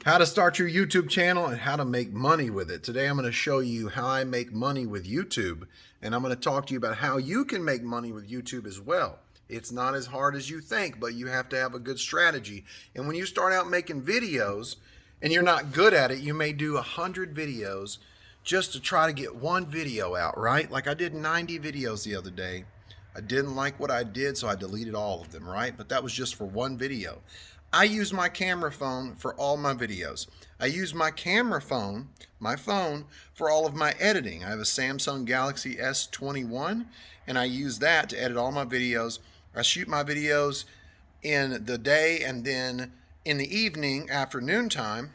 How to start your YouTube channel and how to make money with it. Today I'm going to show you how I make money with YouTube, and I'm going to talk to you about how you can make money with YouTube as well. It's not as hard as you think, but you have to have a good strategy. And when you start out making videos and you're not good at it, you may do 100 videos just to try to get one video out, right? Like I did 90 videos the other day. I didn't like what I did, so I deleted all of them, right? But that was just for one video. I use my camera phone for all my videos. I use my camera phone, my phone, for all of my editing. I have a Samsung Galaxy S21, and I use that to edit all my videos. I shoot my videos in the day, and then in the evening, afternoon time,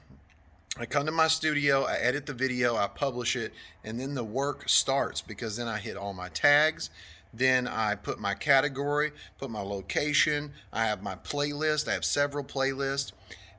I come to my studio, I edit the video, I publish it, and then the work starts because then I hit all my tags. Then I put my category, put my location, I have my playlist, I have several playlists.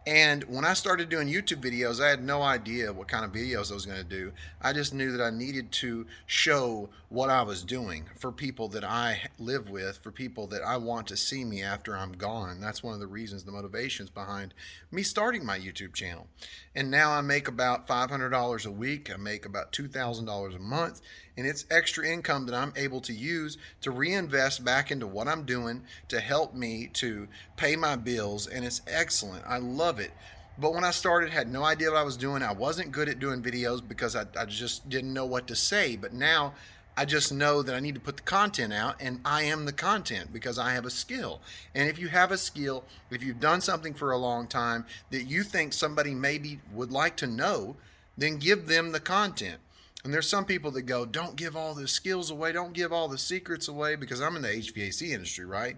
And when I started doing YouTube videos, I had no idea what kind of videos I was going to do. I just knew that I needed to show what I was doing for people that I live with, for people that I want to see me after I'm gone. That's one of the reasons, the motivations behind me starting my YouTube channel. And now I make about $500 a week. I make about $2,000 a month. And it's extra income that I'm able to use to reinvest back into what I'm doing to help me to pay my bills. And it's excellent. I love it. But when I started, I had no idea what I was doing. I wasn't good at doing videos because I just didn't know what to say. But now I just know that I need to put the content out, and I am the content because I have a skill. And if you have a skill, if you've done something for a long time that you think somebody maybe would like to know, then give them the content. And there's some people that go, don't give all the skills away, don't give all the secrets away, because I'm in the HVAC industry, right?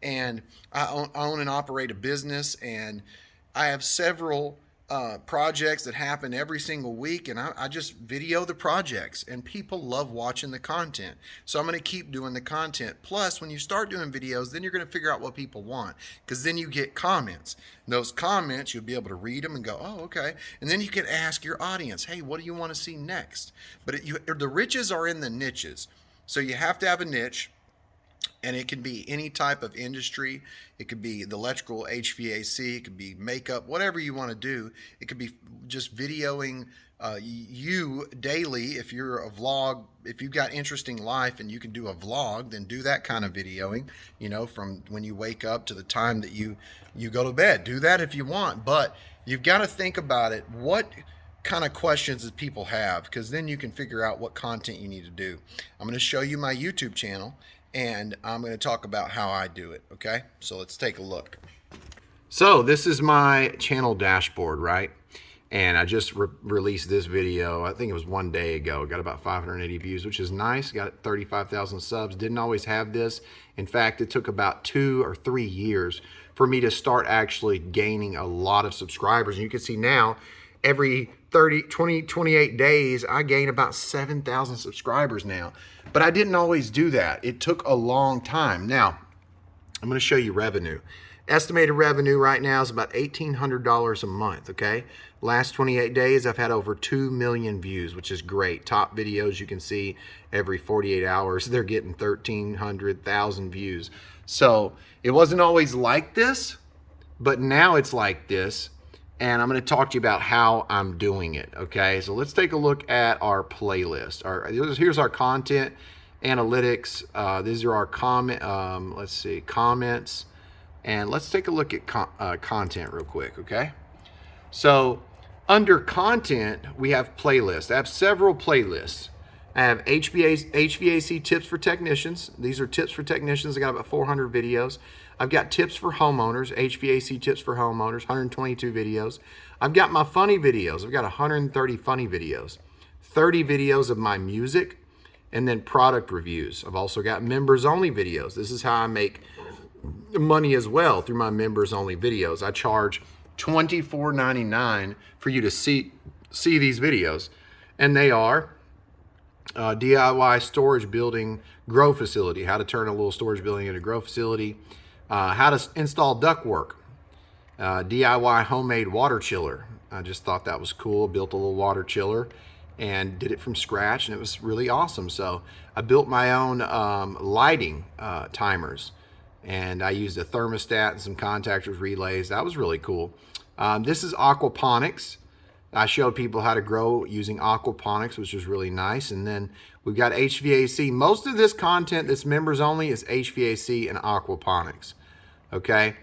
And I own and operate a business, and I have several projects that happen every single week, and I just video the projects, and people love watching the content. So I'm going to keep doing the content. Plus, when you start doing videos, then you're going to figure out what people want, because then you get comments. And those comments, you'll be able to read them and go, oh, okay. And then you can ask your audience, hey, what do you want to see next? But the riches are in the niches. So you have to have a niche. And it can be any type of industry. It could be the electrical, HVAC, it could be makeup, whatever you want to do. It could be just videoing you daily. If you're a vlog, if you've got interesting life and you can do a vlog, then do that kind of videoing, you know, from when you wake up to the time that you go to bed. Do that if you want, but you've got to think about it. What kind of questions that people have, because then you can figure out what content you need to do. I'm going to show you my YouTube channel, and I'm going to talk about how I do it, okay? So let's take a look. So this is my channel dashboard, right? And I just released this video, I think it was one day ago. Got about 580 views, which is nice. Got 35,000 subs. Didn't always have this. In fact, it took about 2 or 3 years for me to start actually gaining a lot of subscribers. And you can see now, every 28 days, I gain about 7,000 subscribers now. But I didn't always do that. It took a long time. Now, I'm going to show you revenue. Estimated revenue right now is about $1,800 a month, okay? Last 28 days, I've had over 2 million views, which is great. Top videos, you can see every 48 hours, they're getting 1,300,000 views. So it wasn't always like this, but now it's like this. And I'm going to talk to you about how I'm doing it, okay? So let's take a look at our playlist. Here's our content analytics. These are our comments. And let's take a look at content real quick, okay? So under content, we have playlists. I have several playlists. I have HVAC tips for technicians. These are tips for technicians. I got about 400 videos. I've got tips for homeowners, HVAC tips for homeowners, 122 videos. I've got my funny videos. I've got 130 funny videos, 30 videos of my music, and then product reviews. I've also got members only videos. This is how I make money as well, through my members only videos. I charge $24.99 for you to see these videos, and they are DIY storage building grow facility, how to turn a little storage building into a grow facility, how to install ductwork, DIY homemade water chiller. I just thought that was cool. Built a little water chiller and did it from scratch, and it was really awesome. So I built my own lighting timers, and I used a thermostat and some contactors, relays. That was really cool. This is aquaponics. I showed people how to grow using aquaponics, which was really nice. And then we've got HVAC. Most of this content that's members only is HVAC and aquaponics. Okay.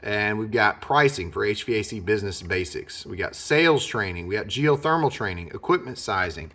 And we've got pricing for HVAC business basics. We got sales training. We got geothermal training, equipment sizing.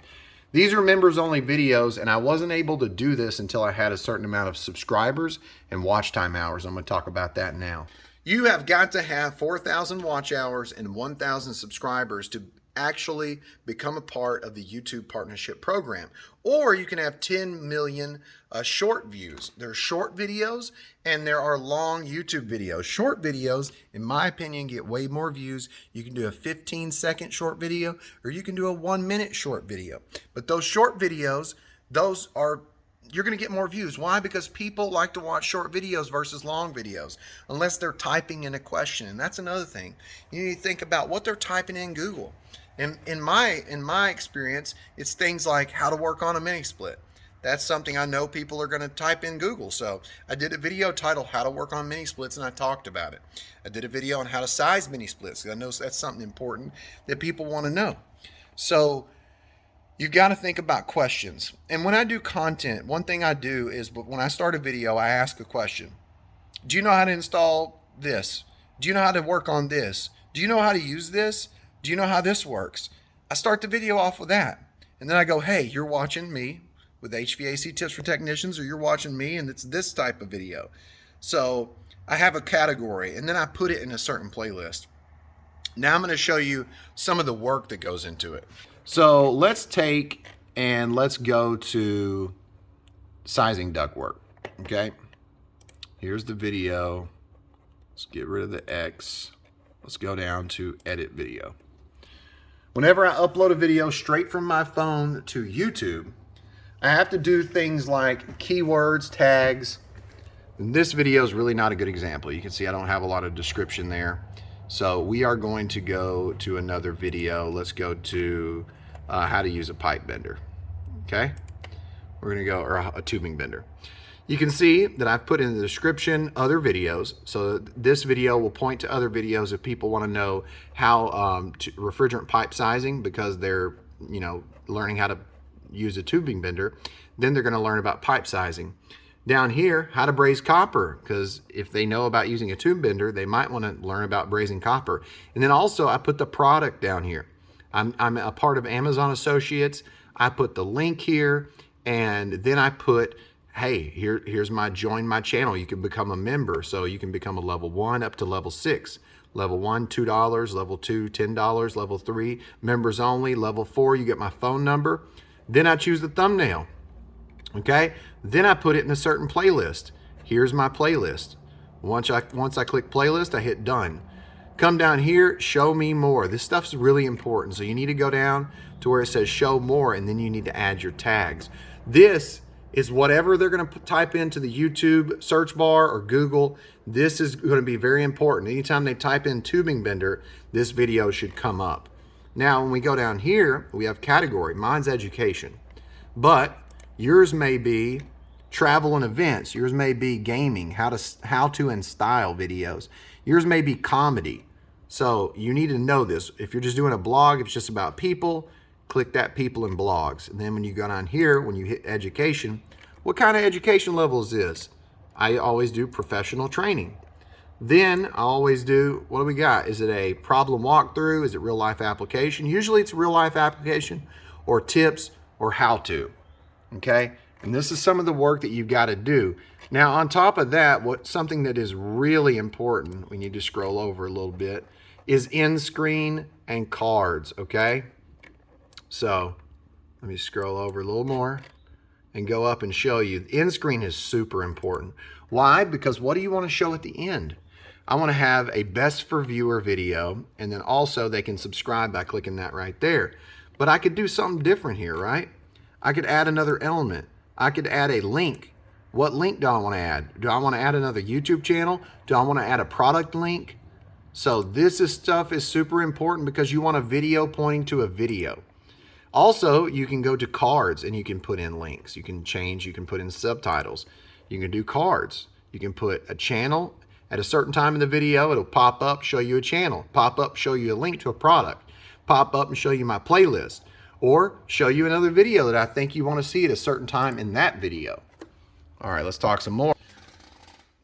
These are members only videos, and I wasn't able to do this until I had a certain amount of subscribers and watch time hours. I'm going to talk about that now. You have got to have 4,000 watch hours and 1,000 subscribers to actually become a part of the YouTube partnership program. Or you can have 10 million short views. There are short videos and there are long YouTube videos. Short videos, in my opinion, get way more views. You can do a 15-second short video or you can do a 1-minute short video. But those short videos, you're going to get more views. Why? Because people like to watch short videos versus long videos, unless they're typing in a question. And that's another thing. You need to think about what they're typing in Google. And in my experience, it's things like how to work on a mini split. That's something I know people are going to type in Google. So I did a video titled How to Work on Mini Splits, and I talked about it. I did a video on how to size mini splits, because I know that's something important that people want to know. So you've got to think about questions. And when I do content, one thing I do is when I start a video, I ask a question. Do you know how to install this? Do you know how to work on this? Do you know how to use this? Do you know how this works? I start the video off with that. And then I go, hey, you're watching me with HVAC Tips for Technicians, or you're watching me and it's this type of video. So I have a category and then I put it in a certain playlist. Now I'm going to show you some of the work that goes into it. So let's go to sizing ductwork. Okay. Here's the video. Let's get rid of the X. Let's go down to edit video. Whenever I upload a video straight from my phone to YouTube, I have to do things like keywords, tags. And this video is really not a good example. You can see I don't have a lot of description there. So we are going to go to another video. Let's go to how to use a pipe bender. Okay, we're going to go, or a tubing bender. You can see that I've put in the description other videos. So this video will point to other videos if people want to know how refrigerant pipe sizing, because they're learning how to use a tubing bender. Then they're going to learn about pipe sizing. Down here, how to braze copper, because if they know about using a tube bender, they might want to learn about brazing copper. And then also I put the product down here. I'm a part of Amazon Associates. I put the link here, and then I put, hey, here's my join my channel. You can become a member. So you can become a level 1 up to level 6. Level 1, $2, level 2, $10, level 3, members only, level 4, you get my phone number. Then I choose the thumbnail. Okay, then I put it in a certain playlist. Here's my playlist. Once I click playlist, I hit done. Come down here, show me more. This stuff's really important. So you need to go down to where it says show more, and then you need to add your tags. This is whatever they're going to type into the YouTube search bar or Google. This is going to be very important. Anytime they type in tubing bender, this video should come up. Now, when we go down here, we have category. Mine's education, but yours may be travel and events. Yours may be gaming, how to and style videos. Yours may be comedy. So you need to know this. If you're just doing a blog, if it's just about people, click that people and blogs. And then when you go down here, when you hit education, what kind of education level is this? I always do professional training. Then I always do, what do we got? Is it a problem walkthrough? Is it real life application? Usually it's real life application or tips or how to. Okay, and this is some of the work that you've got to do. Now, on top of that, something that is really important, we need to scroll over a little bit, is end screen and cards. Okay, so let me scroll over a little more and go up and show you. The end screen is super important. Why? Because what do you want to show at the end? I want to have a best for viewer video, and then also they can subscribe by clicking that right there. But I could do something different here, right? I could add another element. I could add a link. What link do I want to add? Do I want to add another YouTube channel? Do I want to add a product link? So this stuff is super important because you want a video pointing to a video. Also, you can go to cards and you can put in links. You can put in subtitles. You can do cards. You can put a channel At a certain time in the video, it'll pop up, show you a channel, pop up, show you a link to a product, pop up and show you my playlist, or show you another video that I think you want to see at a certain time in that video. All right, let's talk some more.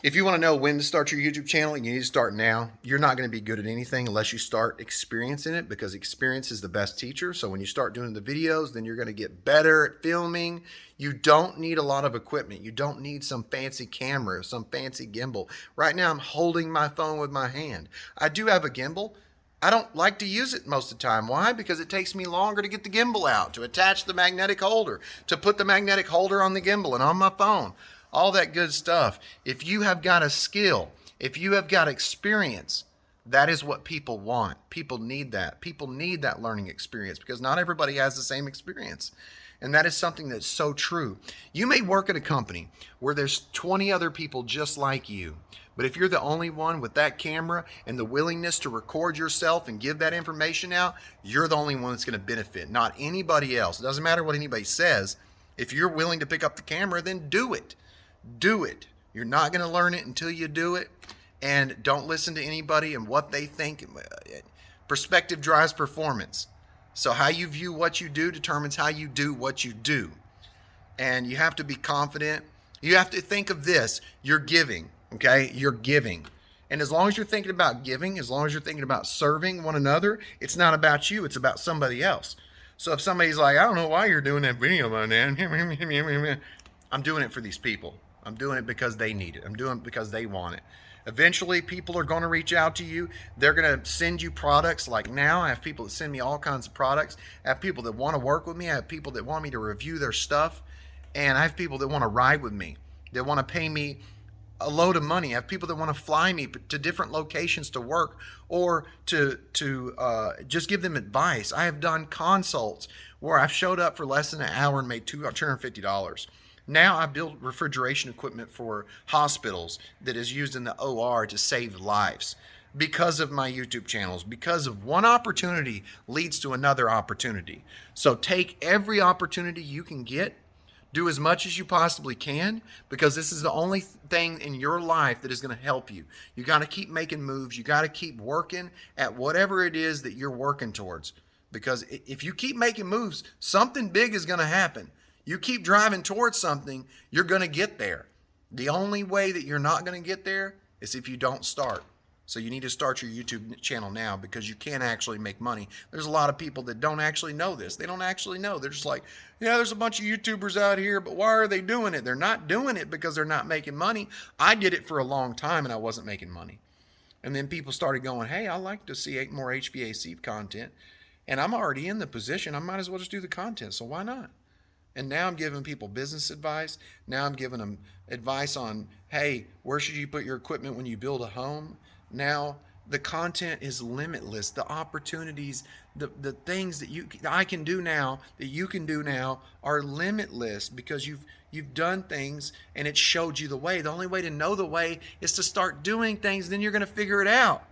If you want to know when to start your YouTube channel, you need to start now. You're not going to be good at anything unless you start experiencing it, because experience is the best teacher. So when you start doing the videos, then you're going to get better at filming. You don't need a lot of equipment. You don't need some fancy camera, some fancy gimbal. Right now I'm holding my phone with my hand. I do have a gimbal. I don't like to use it most of the time. Why? Because it takes me longer to get the gimbal out, to attach the magnetic holder, to put the magnetic holder on the gimbal and on my phone. All that good stuff. If you have got a skill, if you have got experience, that is what people want. People need that. People need that learning experience, because not everybody has the same experience. And that is something that's so true. You may work at a company where there's 20 other people just like you, but if you're the only one with that camera and the willingness to record yourself and give that information out, you're the only one that's going to benefit, not anybody else. It doesn't matter what anybody says. If you're willing to pick up the camera, then do it. Do it. You're not going to learn it until you do it. And don't listen to anybody and what they think. Perspective drives performance. So how you view what you do determines how you do what you do. And you have to be confident. You have to think of this. You're giving, okay? You're giving. And as long as you're thinking about giving, as long as you're thinking about serving one another, it's not about you. It's about somebody else. So if somebody's like, I don't know why you're doing that video, my man. I'm doing it for these people. I'm doing it because they need it. I'm doing it because they want it. Eventually, people are going to reach out to you. They're going to send you products. Like now, I have people that send me all kinds of products. I have people that want to work with me. I have people that want me to review their stuff. And I have people that want to ride with me. They want to pay me a load of money. I have people that want to fly me to different locations to work, or to just give them advice. I have done consults where I've showed up for less than an hour and made $250. Now I build refrigeration equipment for hospitals that is used in the OR to save lives because of my YouTube channels, because of one opportunity leads to another opportunity. So take every opportunity you can get, do as much as you possibly can, because this is the only thing in your life that is going to help you. You got to keep making moves. You got to keep working at whatever it is that you're working towards, because if you keep making moves, something big is going to happen. You keep driving towards something, you're going to get there. The only way that you're not going to get there is if you don't start. So you need to start your YouTube channel now, because you can actually make money. There's a lot of people that don't actually know this. They don't actually know. They're just like, yeah, there's a bunch of YouTubers out here, but why are they doing it? They're not doing it because they're not making money. I did it for a long time and I wasn't making money. And then people started going, hey, I like to see more HVAC content. And I'm already in the position. I might as well just do the content. So why not? And now I'm giving people business advice. Now I'm giving them advice on, hey, where should you put your equipment when you build a home? Now the content is limitless. The opportunities, the things that I can do now, that you can do now, are limitless, because you've done things and it showed you the way. The only way to know the way is to start doing things. Then you're going to figure it out.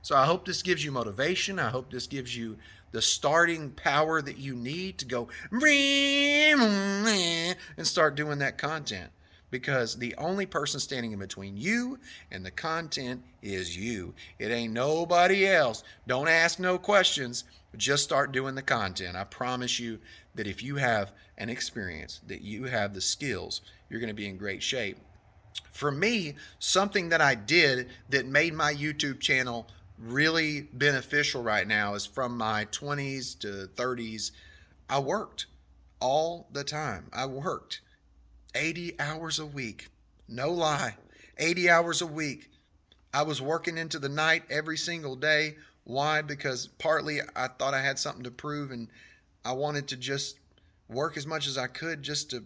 So I hope this gives you motivation. I hope this gives you the starting power that you need to go and start doing that content, because the only person standing in between you and the content is you. It ain't nobody else. Don't ask no questions. Just start doing the content. I promise you that if you have an experience, that you have the skills, you're going to be in great shape. For me, something that I did that made my YouTube channel really beneficial right now is from my 20s to 30s. I worked all the time. I worked 80 hours a week. No lie, 80 hours a week. I was working into the night every single day. Why? Because partly I thought I had something to prove, and I wanted to just work as much as I could just to,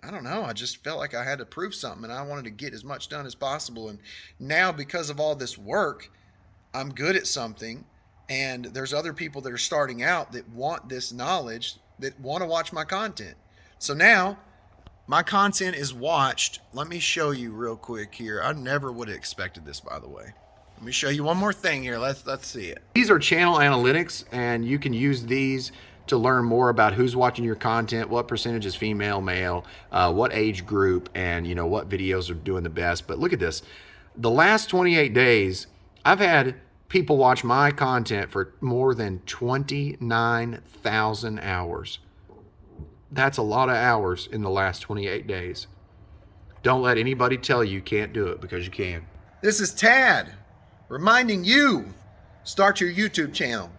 I don't know, I just felt like I had to prove something, and I wanted to get as much done as possible. And now, because of all this work, I'm good at something, and there's other people that are starting out that want this knowledge, that want to watch my content. So now my content is watched. Let me show you real quick here. I never would have expected this, by the way. Let me show you one more thing here. Let's see it. These are channel analytics, and you can use these to learn more about who's watching your content, what percentage is female, male, what age group, and what videos are doing the best. But look at this. The last 28 days, I've had people watch my content for more than 29,000 hours. That's a lot of hours in the last 28 days. Don't let anybody tell you can't do it, because you can. This is Tad reminding you, start your YouTube channel.